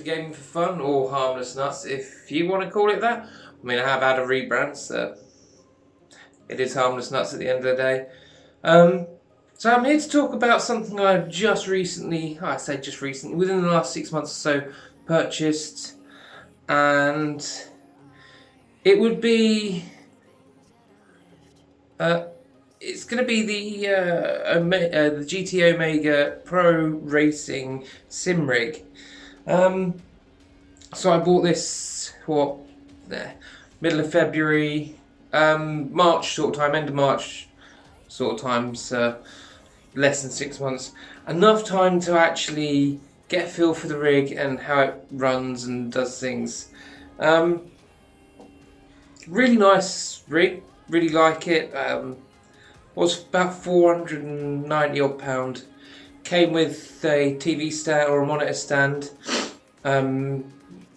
Gaming for Fun, or Harmless Nuts, if you want to call it that. I mean, I have had a rebrand, so it is Harmless Nuts at the end of the day. So I'm here to talk about something I've just recently, I say just recently, within the last 6 months or so, purchased, and it would be, it's going to be the GT Omega Pro Racing Sim Rig. So I bought this, middle of February, March sort of time, end of March sort of time, so less than 6 months. Enough time to actually get a feel for the rig and how it runs and does things. Really nice rig, really like it. Was about £490 odd. Came with a TV stand or a monitor stand.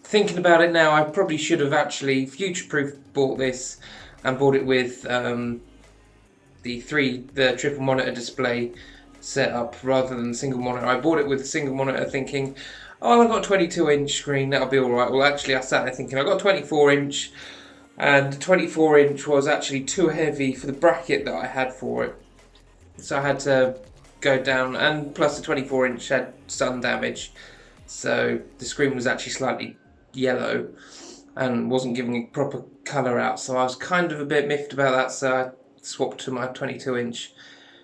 Thinking about it now, I probably should have actually future-proof bought this and bought it with the triple monitor display setup rather than single monitor. I bought it with a single monitor thinking, oh, I've got a 22-inch screen, that'll be alright. Well, actually, I sat there thinking, I've got a 24-inch, and the 24-inch was actually too heavy for the bracket that I had for it. So I had to go down, and plus the 24-inch had sun damage, so the screen was actually slightly yellow and wasn't giving a proper colour out, so I was kind of a bit miffed about that, so I swapped to my 22-inch,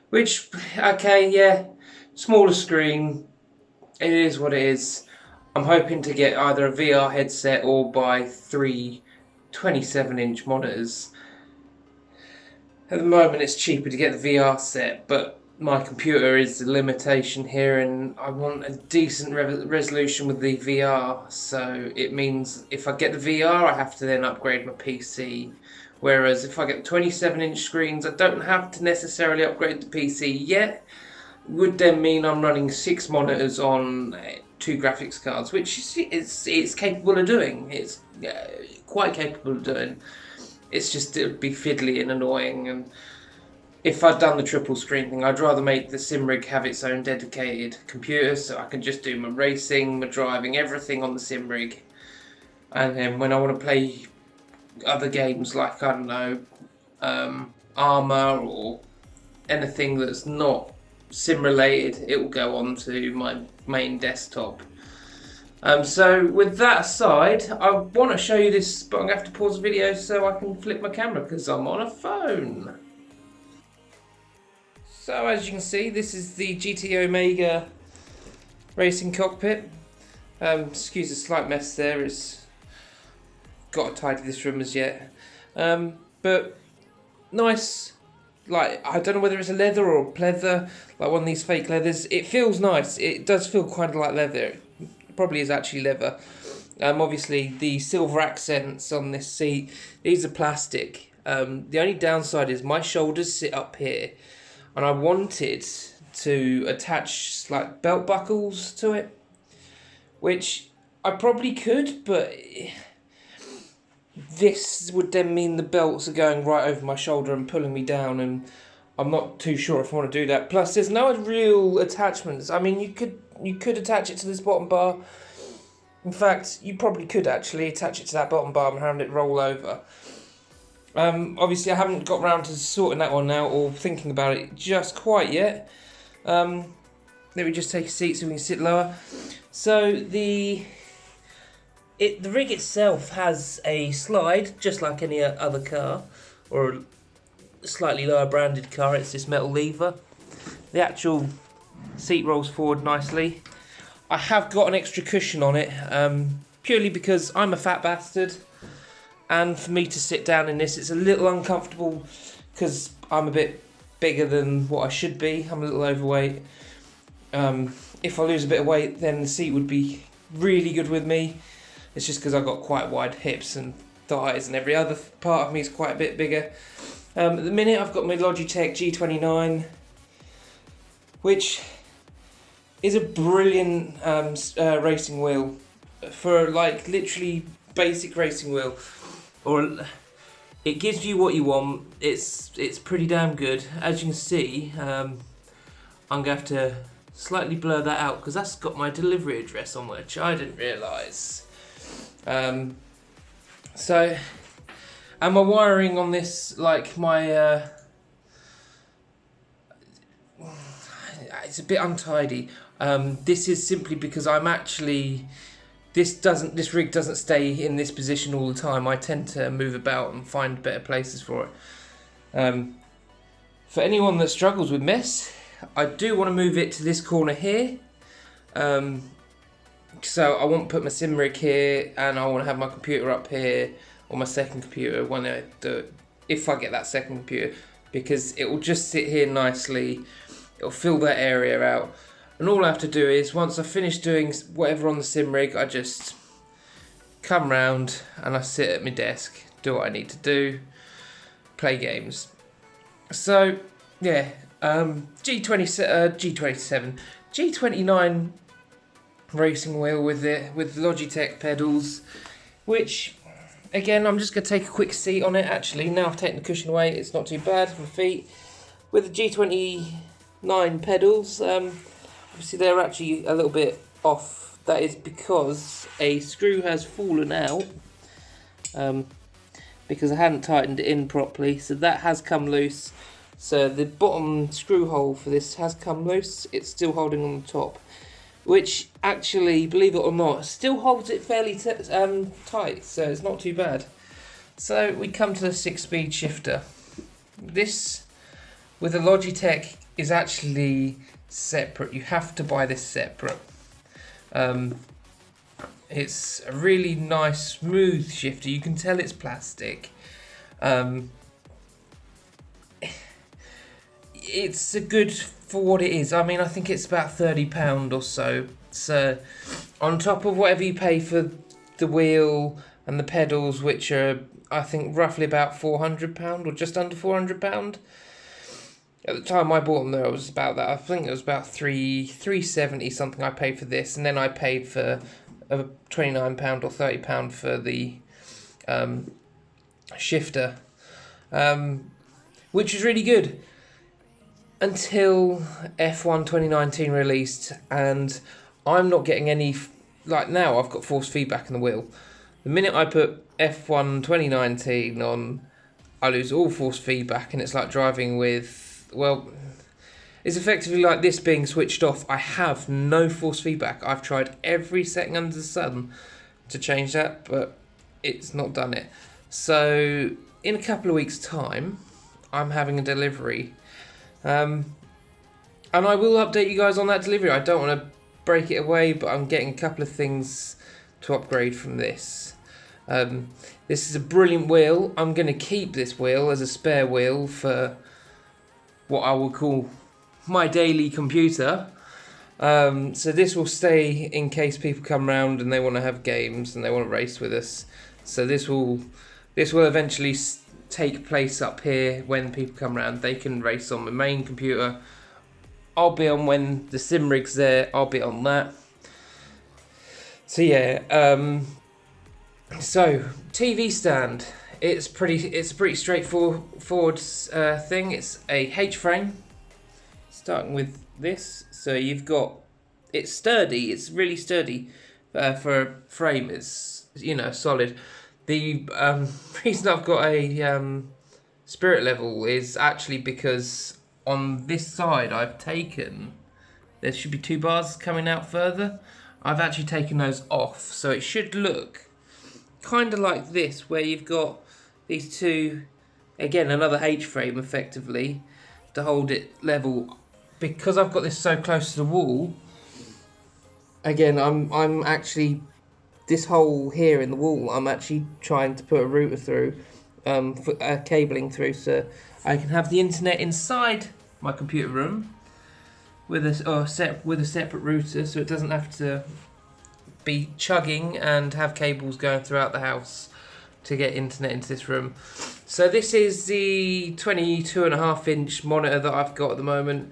which, okay, yeah, smaller screen, it is what it is. I'm hoping to get either a VR headset or buy 3 27-inch monitors. At the moment it's cheaper to get the VR set, but my computer is the limitation here, and I want a decent resolution with the VR, so it means if I get the VR I have to then upgrade my PC, whereas if I get 27-inch screens I don't have to necessarily upgrade the PC yet. It would then mean I'm running 6 monitors on 2 graphics cards, which it's capable of doing. It's quite capable of doing. It's just, it would be fiddly and annoying, and if I'd done the triple screen thing, I'd rather make the sim rig have its own dedicated computer so I can just do my racing, my driving, everything on the sim rig. And then when I want to play other games like, I don't know, Armour or anything that's not sim related, it will go onto my main desktop. So with that aside, I want to show you this, but I'm going to have to pause the video so I can flip my camera because I'm on a phone. So as you can see, this is the GT Omega Racing Cockpit. Excuse the slight mess there, it's got to tidy this room as yet. But nice, like, I don't know whether it's a leather or a pleather, like one of these fake leathers. It feels nice, it does feel quite like leather. It probably is actually leather. Obviously the silver accents on this seat, these are plastic. The only downside is my shoulders sit up here, and I wanted to attach like belt buckles to it, which I probably could, but this would then mean the belts are going right over my shoulder and pulling me down, and I'm not too sure if I want to do that. Plus there's no real attachments. I mean, you could attach it to this bottom bar. In fact, you probably could actually attach it to that bottom bar and have it roll over. Obviously I haven't got round to sorting that one out or thinking about it just quite yet. Let me just take a seat so we can sit lower. So the rig itself has a slide, just like any other car, or a slightly lower branded car. It's this metal lever. The actual seat rolls forward nicely. I have got an extra cushion on it, purely because I'm a fat bastard. And for me to sit down in this, it's a little uncomfortable because I'm a bit bigger than what I should be. I'm a little overweight. If I lose a bit of weight, then the seat would be really good with me. It's just because I've got quite wide hips and thighs, and every other part of me is quite a bit bigger. At the minute, I've got my Logitech G29, which is a brilliant racing wheel for, like, literally basic racing wheel. Or it gives you what you want. It's pretty damn good. As you can see, I'm going to have to slightly blur that out because that's got my delivery address on, which I didn't realise. So, and my wiring on this, like my, it's a bit untidy. This is simply because I'm actually, this rig doesn't stay in this position all the time. I tend to move about and find better places for it. For anyone that struggles with mess, I do want to move it to this corner here. So I want to put my sim rig here, and I want to have my computer up here, or my second computer when I do it, if I get that second computer, because it will just sit here nicely. It'll fill that area out, and all I have to do is, once I finish doing whatever on the sim rig, I just come round and I sit at my desk, do what I need to do, play games. So yeah, G29 racing wheel with Logitech pedals, which again I'm just going to take a quick seat on it. Actually, now I've taken the cushion away, it's not too bad for my feet. With the G29 pedals, obviously they're actually a little bit off. That is because a screw has fallen out, because I hadn't tightened it in properly, so that has come loose. So the bottom screw hole for this has come loose. It's still holding on the top, which actually, believe it or not, still holds it fairly tight, so it's not too bad. So we come to the 6-speed shifter. This, with the Logitech, is actually separate. You have to buy this separate. It's a really nice, smooth shifter. You can tell it's plastic. It's a good for what it is. I mean, I think it's about £30 or so. So, on top of whatever you pay for the wheel and the pedals, which are, I think, roughly about £400 or just under £400. At the time I bought them, there was about that. I think it was about £370 something I paid for this, and then I paid for £29 or £30 for the shifter, which was really good. Until F1 2019 released, and I'm not getting any, like now I've got force feedback in the wheel. The minute I put F1 2019 on, I lose all force feedback, and it's like driving with, well, it's effectively like this being switched off. I have no force feedback. I've tried every setting under the sun to change that, but it's not done it. So in a couple of weeks' time, I'm having a delivery. And I will update you guys on that delivery. I don't want to break it away, but I'm getting a couple of things to upgrade from this. This is a brilliant wheel. I'm going to keep this wheel as a spare wheel for what I will call my daily computer. So this will stay in case people come round and they want to have games and they want to race with us. So this will eventually take place up here when people come around. They can race on my main computer. I'll be on when the sim rig's there. I'll be on that. So yeah. So TV stand. It's a pretty straightforward thing. It's a H-frame. Starting with this. So you've got. It's sturdy. It's really sturdy for a frame. It's solid. The reason I've got a spirit level is actually because on this side I've taken, there should be 2 bars coming out further. I've actually taken those off, so it should look kind of like this, where you've got these two, again another H-frame effectively, to hold it level. Because I've got this so close to the wall, again I'm actually, this hole here in the wall, I'm actually trying to put a router through, cabling through, so I can have the internet inside my computer room with a separate router, so it doesn't have to be chugging and have cables going throughout the house to get internet into this room. So this is the 22.5-inch monitor that I've got at the moment,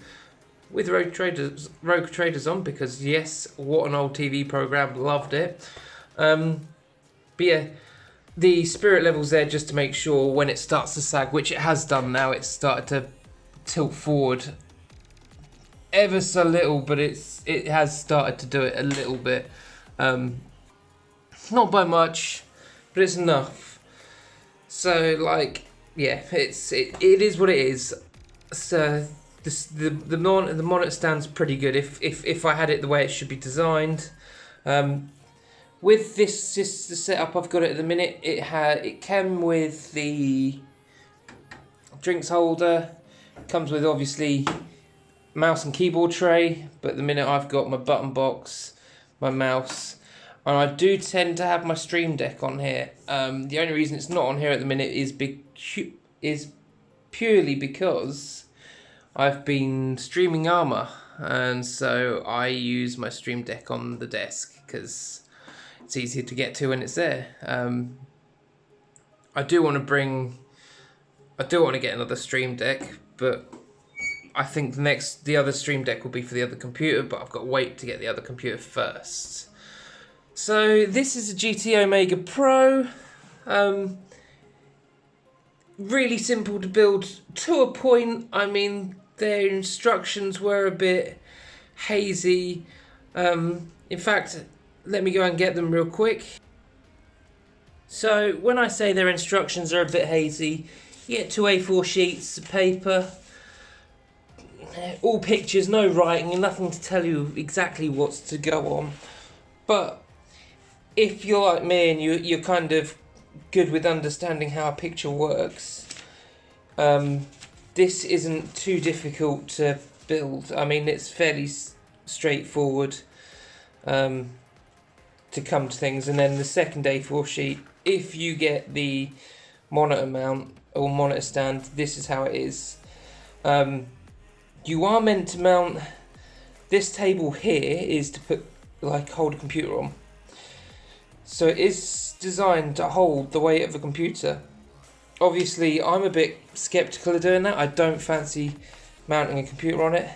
with Rogue Traders on, because yes, what an old TV program, loved it. But yeah, the spirit level's there just to make sure when it starts to sag, which it has done now, it's started to tilt forward ever so little, but it has started to do it a little bit. Not by much, but it's enough. So like, yeah, it is what it is. So the monitor stands pretty good if I had it the way it should be designed. With this the setup I've got it at the minute, it came with the drinks holder, comes with obviously mouse and keyboard tray, but at the minute I've got my button box, my mouse, and I do tend to have my Stream Deck on here. The only reason it's not on here at the minute is purely because I've been streaming Armour, and so I use my Stream Deck on the desk because it's easier to get to when it's there. I do want to get another Stream Deck, but I think the other Stream Deck will be for the other computer, but I've got to wait to get the other computer first. So this is a GT Omega Pro. Really simple to build to a point. I mean, their instructions were a bit hazy. In fact, let me go and get them real quick. So when I say their instructions are a bit hazy, you get 2 A4 sheets of paper, all pictures, no writing, and nothing to tell you exactly what's to go on. But if you're like me and you're kind of good with understanding how a picture works, this isn't too difficult to build. I mean, it's fairly straightforward to come to things. And then the second A4 sheet, if you get the monitor mount or monitor stand, this is how it is. You are meant to mount this table here is to hold a computer on. So it is designed to hold the weight of a computer. Obviously, I'm a bit skeptical of doing that. I don't fancy mounting a computer on it.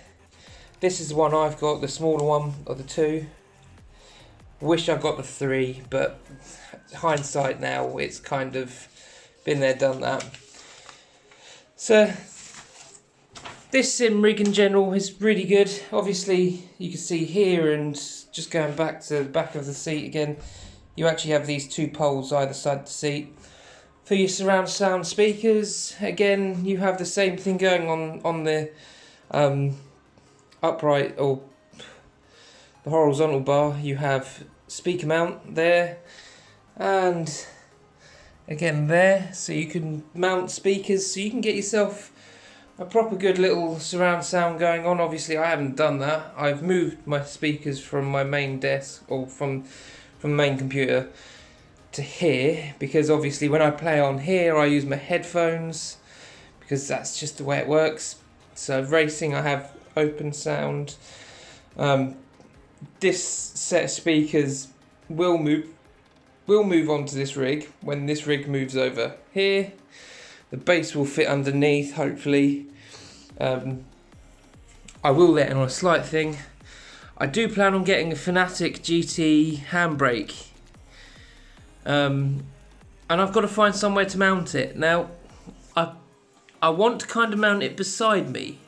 This is the one I've got, the smaller one of the two. Wish I got the 3, but hindsight now, it's kind of been there, done that. So this sim rig in general is really good. Obviously, you can see here, and just going back to the back of the seat again, you actually have these 2 poles either side of the seat. For your surround sound speakers, again, you have the same thing going on the upright or the horizontal bar. You have speaker mount there, and again there, so you can mount speakers, so you can get yourself a proper good little surround sound going on. Obviously, I haven't done that. I've moved my speakers from my main desk, or from the main computer to here, because obviously when I play on here I use my headphones because that's just the way it works. So racing, I have open sound. This set of speakers will move onto this rig. When this rig moves over here, the bass will fit underneath, hopefully. I will let in on a slight thing. I do plan on getting a Fnatic GT Handbrake, and I've got to find somewhere to mount it. Now, I want to kind of mount it beside me.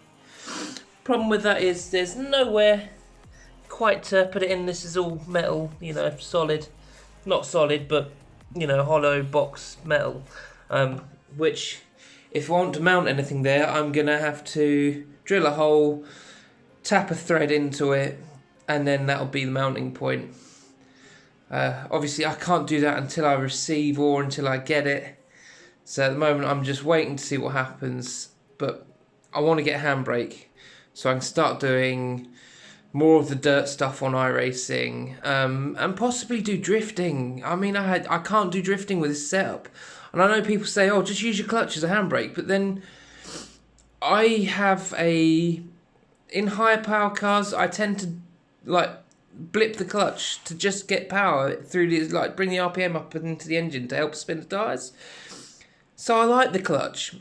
Problem with that is there's nowhere quite to put it in. This is all metal, you know, solid, not solid, but you know, hollow box metal, which if I want to mount anything there, I'm gonna have to drill a hole, tap a thread into it, and then that'll be the mounting point. Obviously I can't do that until I receive or until I get it, so at the moment I'm just waiting to see what happens. But I want to get a Handbrake so I can start doing more of the dirt stuff on iRacing, and possibly do drifting. I mean, I can't do drifting with this setup, and I know people say, oh, just use your clutch as a handbrake, but then I have in higher power cars, I tend to like blip the clutch to just get power through the, like, bring the RPM up into the engine to help spin the tyres. So I like the clutch.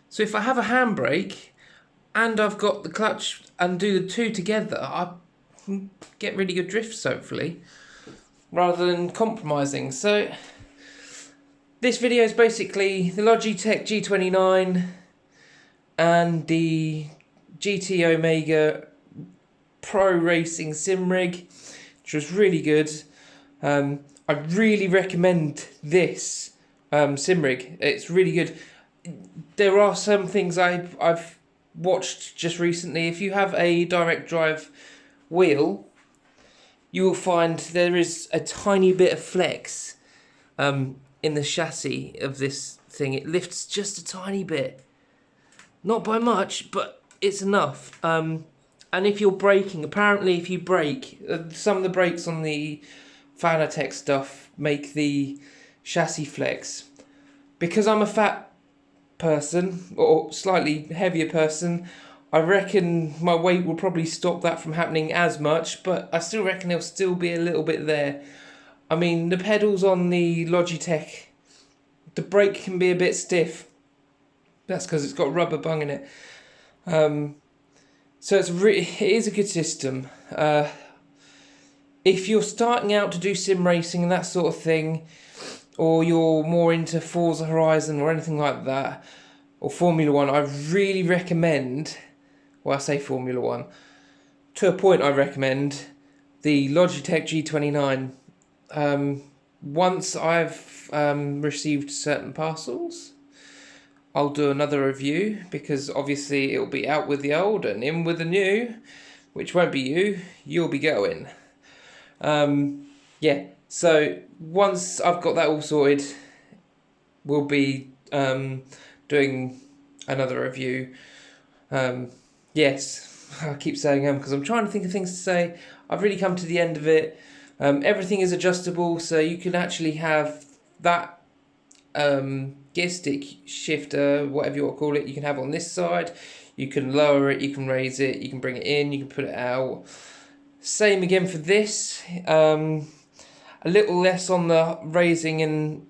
So if I have a handbrake and I've got the clutch and do the two together, I get really good drifts, hopefully, rather than compromising. So this video is basically the Logitech G29 and the GT Omega Pro Racing sim rig, which was really good. I really recommend this sim rig. It's really good. There are some things I've watched just recently. If you have a direct drive wheel, you will find there is a tiny bit of flex in the chassis of this thing. It lifts just a tiny bit. Not by much, but it's enough. And if you're braking, apparently if you brake, some of the brakes on the Fanatec stuff make the chassis flex. Because I'm a fat person, or slightly heavier person, I reckon my weight will probably stop that from happening as much, but I still reckon there'll still be a little bit there. I mean, the pedals on the Logitech, the brake can be a bit stiff. That's because it's got rubber bung in it. So it is a good system. If you're starting out to do sim racing and that sort of thing, or you're more into Forza Horizon or anything like that, or Formula 1, I really recommend, well, I say Formula 1, to a point I recommend the Logitech G29. Once I've received certain parcels, I'll do another review, because obviously it'll be out with the old and in with the new, which won't be you, you'll be going. Yeah, so once I've got that all sorted, we'll be doing another review. Yes, I keep saying because I'm trying to think of things to say. I've really come to the end of it. Everything is adjustable, so you can actually have that gear stick shifter, whatever you want to call it, you can have on this side. You can lower it, you can raise it, you can bring it in, you can put it out. Same again for this. A little less on the raising and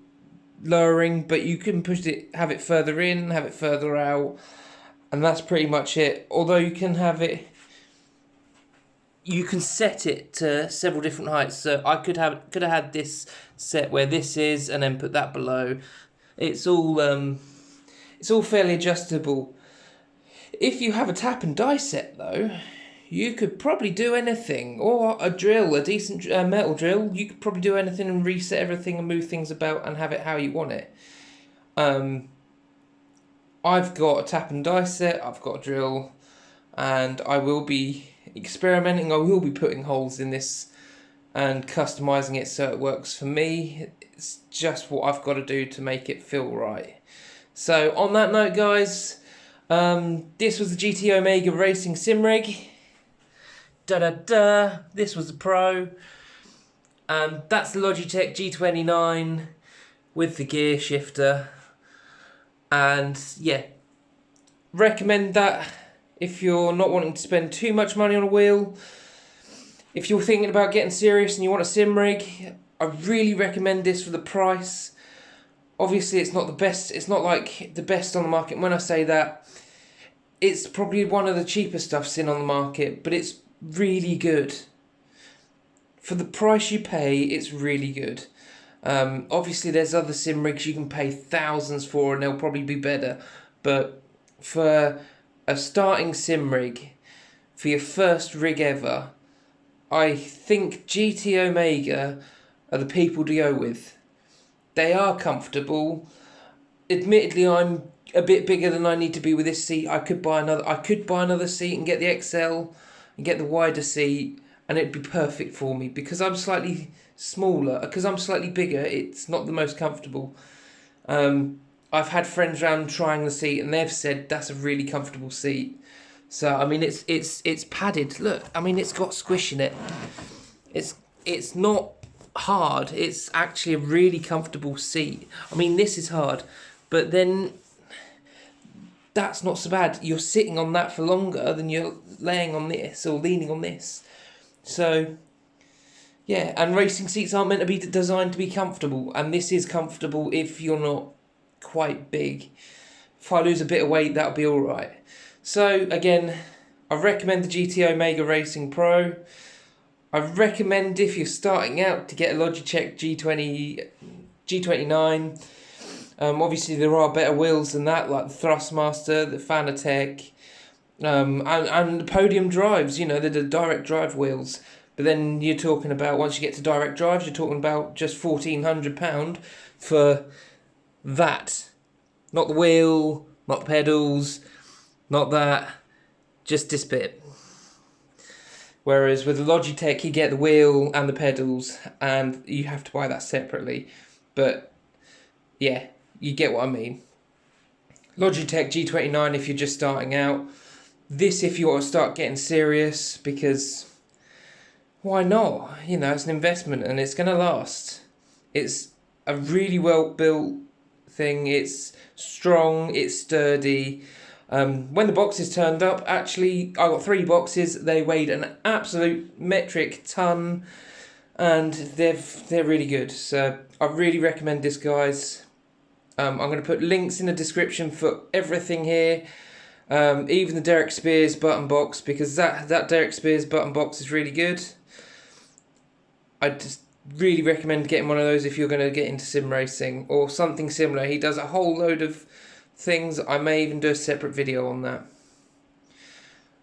lowering, but you can push it, have it further in, have it further out, and that's pretty much it. Although you can have it, you can set it to several different heights. So I could have had this set where this is, and then put that below. It's all fairly adjustable. If you have a tap and die set though, you could probably do anything, or a drill, a decent metal drill. You could probably do anything and reset everything and move things about and have it how you want it. I've got a tap and die set, I've got a drill, and I will be experimenting. I will be putting holes in this and customizing it so it works for me. It's just what I've got to do to make it feel right. So on that note, guys, this was the GT Omega Racing Sim Rig. This was the Pro, and that's the Logitech G29 with the gear shifter. And yeah, recommend that if you're not wanting to spend too much money on a wheel. If you're thinking about getting serious and you want a sim rig, I really recommend this for the price. Obviously it's not the best, it's not like the best on the market. When I say that, it's probably one of the cheaper stuffs in on the market, but it's really good. For the price you pay, it's really good. Obviously there's other sim rigs you can pay thousands for and they'll probably be better, but for a starting sim rig, for your first rig ever, I think GT Omega are the people to go with. They are comfortable. Admittedly, I'm a bit bigger than I need to be with this seat. I could buy another seat and get the XL and get the wider seat, and it'd be perfect for me. Because I'm slightly smaller, because I'm slightly bigger, it's not the most comfortable. I've had friends around trying the seat and they've said that's a really comfortable seat. So I mean it's padded. Look, I mean it's got squish in it. It's not hard. It's actually a really comfortable seat. I mean this is hard, but then that's not so bad. You're sitting on that for longer than you're laying on this or leaning on this. So yeah, and racing seats aren't meant to be designed to be comfortable, and this is comfortable if you're not quite big. If I lose a bit of weight, that'll be alright. So again, I recommend the GT Omega Racing Pro. I recommend if you're starting out to get a Logitech G29. Obviously there are better wheels than that, like the Thrustmaster, the Fanatec, And the podium drives, you know, they're the direct drive wheels. But then you're talking about, once you get to direct drives, you're talking about just £1,400 for that. Not the wheel, not the pedals, not that, just this bit. Whereas with the Logitech, you get the wheel and the pedals, and you have to buy that separately. But yeah, you get what I mean. Logitech G29 if you're just starting out. This if you want to start getting serious, because why not? You know, it's an investment and it's going to last. It's a really well built thing. It's strong, it's sturdy. When the boxes turned up, actually, I got 3 boxes. They weighed an absolute metric ton, and they're really good. So I really recommend this, guys. I'm going to put links in the description for everything here, even the Derek Spears button box, because that Derek Spears button box is really good. I just really recommend getting one of those if you're going to get into sim racing or something similar. He does a whole load of things. I may even do a separate video on that.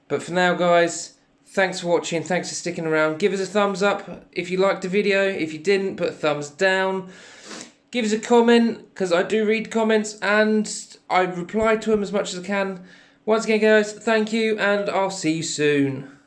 But for now, guys, thanks for watching. Thanks for sticking around. Give us a thumbs up if you liked the video. If you didn't, put a thumbs down. Give us a comment, because I do read comments and I reply to them as much as I can. Once again, guys, thank you, and I'll see you soon.